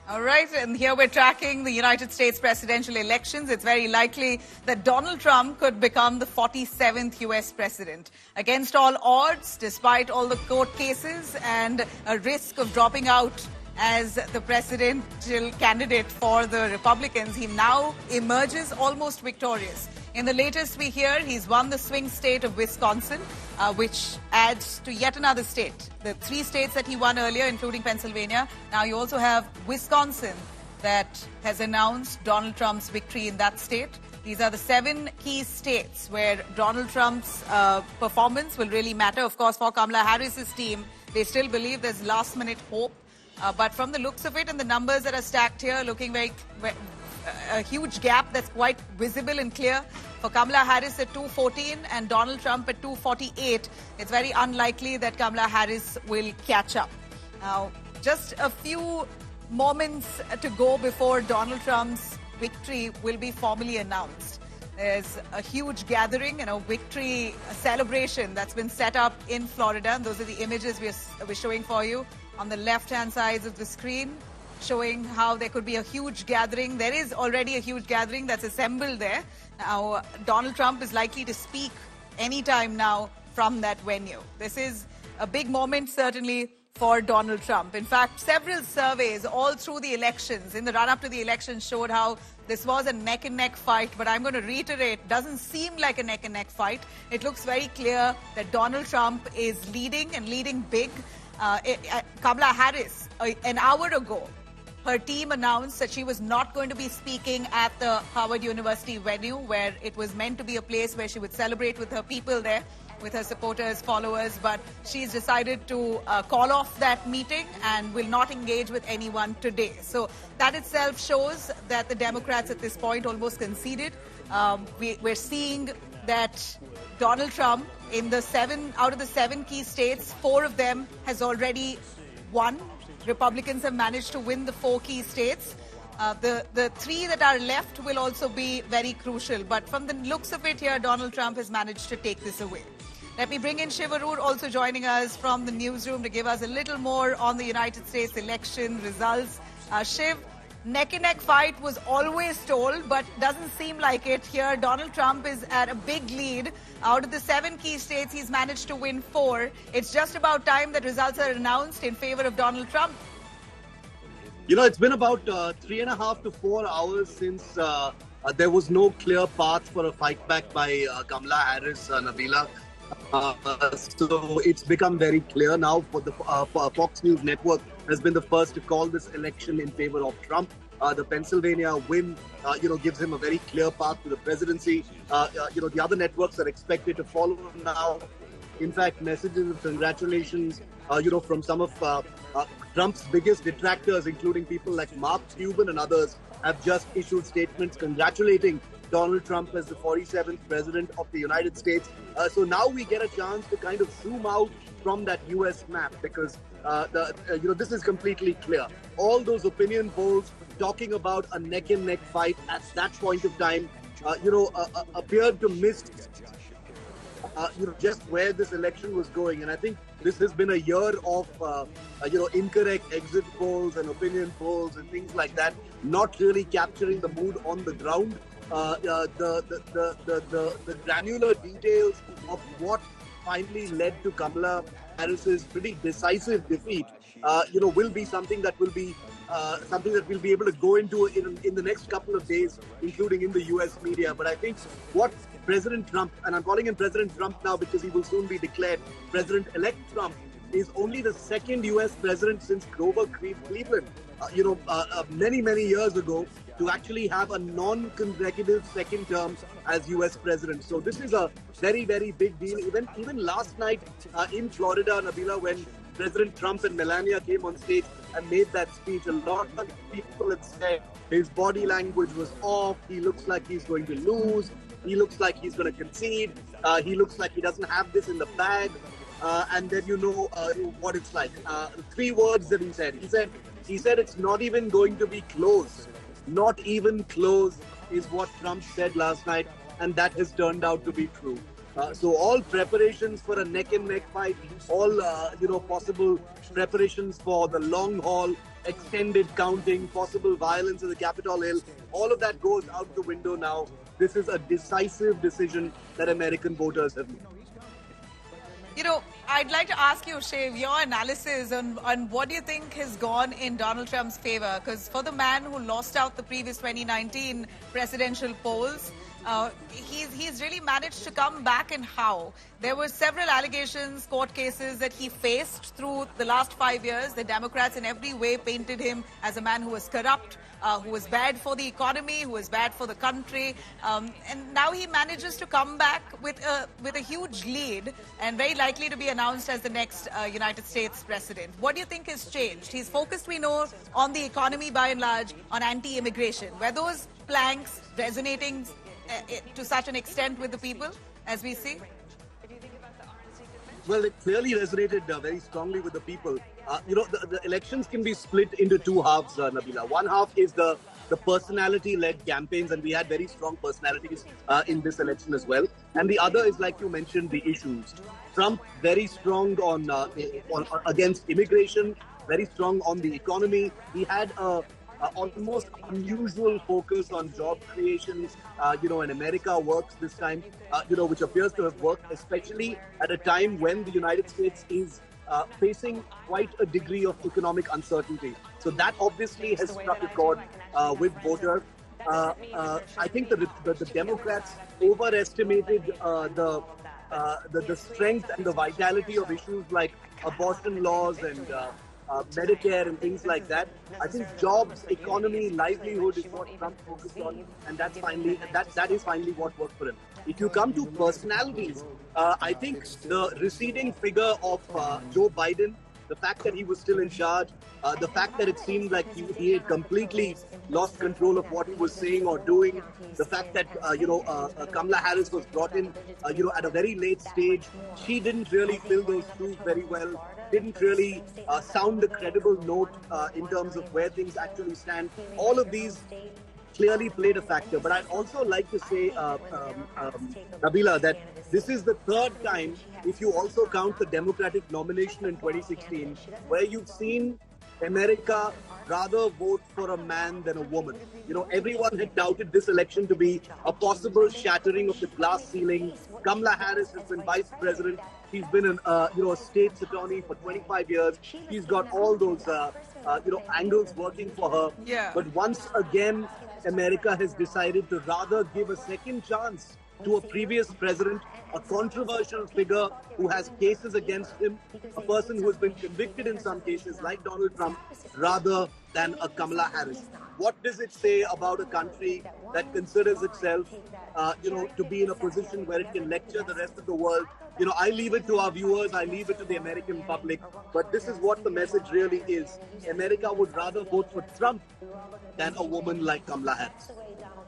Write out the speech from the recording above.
All right, and here we're tracking the United States presidential elections. It's very likely that Donald Trump could become the 47th U.S. president. Against all odds, despite all the court cases and a risk of dropping out as the presidential candidate for the Republicans, he now emerges almost victorious. In the latest we hear, he's won the swing state of Wisconsin, which adds to yet another state. The 3 states that he won earlier, including Pennsylvania. Now you also have Wisconsin that has announced Donald Trump's victory in that state. These are the 7 key states where Donald Trump's performance will really matter. Of course, for Kamala Harris's team, they still believe there's last-minute hope. But from the looks of it and the numbers that are stacked here, looking a huge gap that's quite visible and clear. For Kamala Harris at 214 and Donald Trump at 248, it's very unlikely that Kamala Harris will catch up. Now, just a few moments to go before Donald Trump's victory will be formally announced. There's a huge gathering and a victory celebration that's been set up in Florida. And those are the images we're showing for you on the left-hand sides of the screen, showing how there could be a huge gathering. There is already a huge gathering that's assembled there. Now, Donald Trump is likely to speak anytime now from that venue. This is a big moment, certainly, for Donald Trump. In fact, several surveys all through the elections, in the run-up to the election, showed how this was a neck-and-neck fight. But I'm going to reiterate, it doesn't seem like a neck-and-neck fight. It looks very clear that Donald Trump is leading and leading big. Kamala Harris, an hour ago, her team announced that she was not going to be speaking at the Harvard University venue, where it was meant to be a place where she would celebrate with her people there, with her supporters, followers. But she's decided to call off that meeting and will not engage with anyone today. So that itself shows that the Democrats at this point almost conceded. We're seeing that Donald Trump, in the 7 out of the 7 key states, 4 of them has already won. Republicans have managed to win the 4 key states. The 3 that are left will also be very crucial. But from the looks of it here, Donald Trump has managed to take this away. Let me bring in Shiv Arur, also joining us from the newsroom, to give us a little more on the United States election results. Shiv, neck-and-neck fight was always told, but doesn't seem like it here. Donald Trump is at a big lead. Out of the 7 key states, he's managed to win 4. It's just about time that results are announced in favor of Donald Trump. You know, it's been about 3.5 to 4 hours since there was no clear path for a fight back by Kamala Harris, Nabila. So it's become very clear now. For the Fox News Network has been the first to call this election in favor of Trump. The Pennsylvania win, gives him a very clear path to the presidency. The other networks are expected to follow now. In fact, messages of congratulations, from some of Trump's biggest detractors, including people like Mark Cuban and others, have just issued statements congratulating Donald Trump as the 47th president of the United States. So now we get a chance to kind of zoom out from that US map, because this is completely clear. All those opinion polls talking about a neck-and-neck fight at that point of time, appeared to miss just where this election was going. And I think this has been a year of incorrect exit polls and opinion polls and things like that, not really capturing the mood on the ground. The granular details of what finally led to Kamala Harris's pretty decisive defeat, will be something that will be we'll be able to go into in the next couple of days, including in the US media. But I think what President Trump, and I'm calling him President Trump now because he will soon be declared President-elect Trump, is only the 2nd US president since Grover Cleveland, many years ago, to actually have a non-consecutive second term as US president. So this is a very, very big deal. Even last night in Florida, Nabila, when President Trump and Melania came on stage and made that speech, a lot of people had said his body language was off. He looks like he's going to lose. He looks like he's going to concede. He looks like he doesn't have this in the bag. And then what it's like. 3 words that he said. He said it's not even going to be close. Not even close is what Trump said last night, and that has turned out to be true. So all preparations for a neck-and-neck fight, all possible preparations for the long haul, extended counting, possible violence at the Capitol Hill, all of that goes out the window now. This is a decisive decision that American voters have made. You know, I'd like to ask you, Shiv, your analysis on what do you think has gone in Donald Trump's favor? Because for the man who lost out the previous 2019 presidential polls, he's really managed to come back, and how? There were several allegations, court cases that he faced through the last 5 years. The Democrats in every way painted him as a man who was corrupt, who was bad for the economy, who was bad for the country. And now he manages to come back with a huge lead and very likely to be announced as the next United States president. What do you think has changed? He's focused, we know, on the economy by and large, on anti-immigration. Were those planks resonating to such an extent with the people, as we see? Well, it clearly resonated very strongly with the people. The elections can be split into two halves, Nabila. One half is the personality-led campaigns, and we had very strong personalities in this election as well. And the other is, like you mentioned, the issues. Trump very strong on against immigration, very strong on the economy. He had a almost unusual focus on job creation, and America works this time, which appears to have worked, especially at a time when the United States is facing quite a degree of economic uncertainty. So that obviously has struck a chord with voters. I think the Democrats overestimated the strength and the vitality of issues like abortion laws and Medicare and things like that. I think jobs, economy, livelihood is what Trump focused on, and that is finally what worked for him. If you come to personalities, I think the receding figure of Joe Biden, the fact that he was still in charge, the fact that it seemed like he had completely lost control of what he was saying or doing, the fact that Kamala Harris was brought in at a very late stage. She didn't really fill those shoes very well, didn't really sound a credible note in terms of where things actually stand. All of these clearly played a factor. But I'd also like to say, Nabila, that this is the third time, if you also count the Democratic nomination in 2016, where you've seen America rather vote for a man than a woman. Everyone had doubted this election to be a possible shattering of the glass ceiling. Kamala Harris has been vice president. She's been a state's attorney for 25 years. She's got all those angles working for her. Yeah. But once again, America has decided to rather give a second chance to a previous president, a controversial figure who has cases against him, a person who has been convicted in some cases like Donald Trump, rather than a Kamala Harris. What does it say about a country that considers itself, to be in a position where it can lecture the rest of the world? I leave it to our viewers, I leave it to the American public, but this is what the message really is. America would rather vote for Trump than a woman like Kamala Harris.